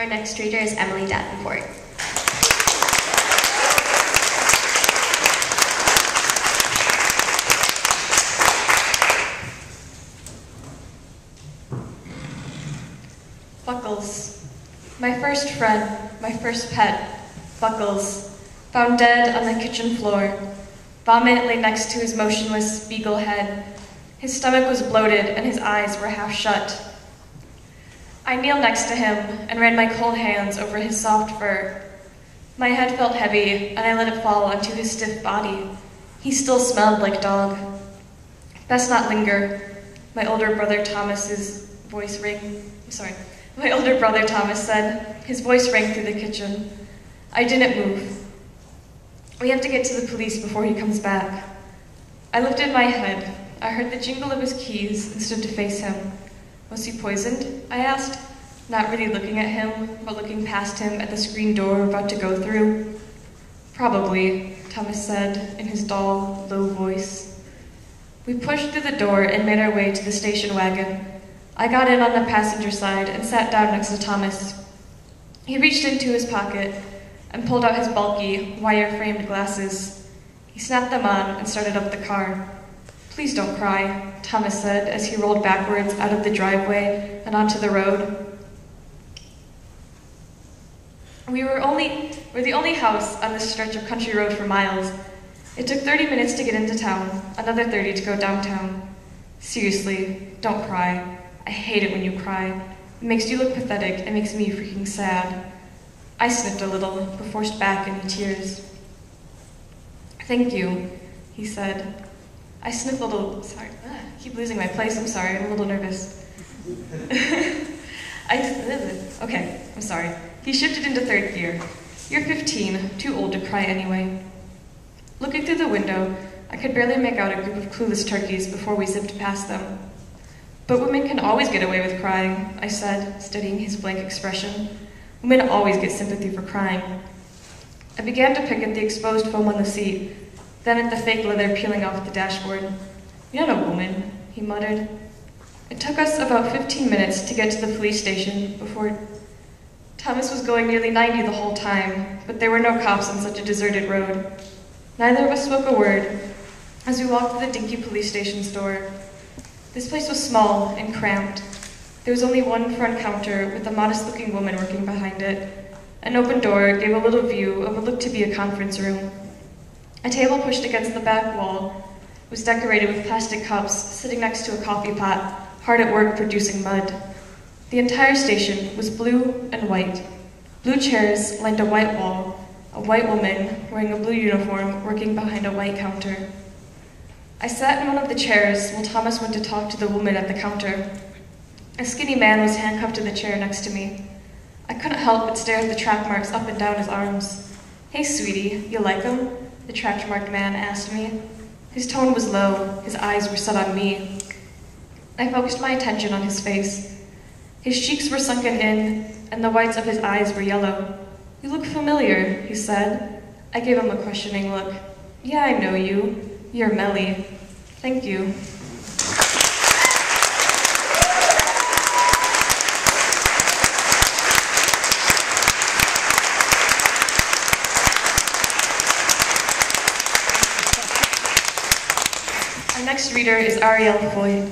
Our next reader is Emily Davenport. Buckles. My first friend, my first pet, Buckles, found dead on the kitchen floor. Vomit lay next to his motionless beagle head. His stomach was bloated and his eyes were half shut. I kneeled next to him and ran my cold hands over his soft fur. My head felt heavy and I let it fall onto his stiff body. He still smelled like dog. Best not linger. My older brother Thomas's voice rang. My older brother Thomas said. His voice rang through the kitchen. I didn't move. We have to get to the police before he comes back. I lifted my head. I heard the jingle of his keys and stood to face him. Was he poisoned? I asked, not really looking at him, but looking past him at the screen door we're about to go through. Probably, Thomas said in his dull, low voice. We pushed through the door and made our way to the station wagon. I got in on the passenger side and sat down next to Thomas. He reached into his pocket and pulled out his bulky, wire-framed glasses. He snapped them on and started up the car. Please don't cry, Thomas said as he rolled backwards out of the driveway and onto the road. We're the only house on this stretch of country road for miles. It took 30 minutes to get into town, another 30 to go downtown. Seriously, don't cry. I hate it when you cry. It makes you look pathetic. It makes me freaking sad. I sniffed a little, but forced back any tears. Thank you, he said. I sniffed a little, sorry, I keep losing my place, I'm sorry, I'm a little nervous. Okay, I'm sorry. He shifted into third gear. You're 15, too old to cry anyway. Looking through the window, I could barely make out a group of clueless turkeys before we zipped past them. But women can always get away with crying, I said, studying his blank expression. Women always get sympathy for crying. I began to pick at the exposed foam on the seat, then at the fake leather peeling off the dashboard. You're not a woman, he muttered. It took us about 15 minutes to get to the police station before Thomas was going nearly 90 the whole time, but there were no cops on such a deserted road. Neither of us spoke a word as we walked to the dinky police station's door. This place was small and cramped. There was only one front counter with a modest-looking woman working behind it. An open door gave a little view of what looked to be a conference room. A table pushed against the back wall was decorated with plastic cups sitting next to a coffee pot, hard at work producing mud. The entire station was blue and white. Blue chairs lined a white wall, a white woman wearing a blue uniform working behind a white counter. I sat in one of the chairs while Thomas went to talk to the woman at the counter. A skinny man was handcuffed to the chair next to me. I couldn't help but stare at the track marks up and down his arms. Hey, sweetie, you like them? The track-marked man asked me. His tone was low, his eyes were set on me. I focused my attention on his face. His cheeks were sunken in, and the whites of his eyes were yellow. You look familiar, he said. I gave him a questioning look. Yeah, I know you. You're Melly. Thank you. Our next reader is Ariel Foy.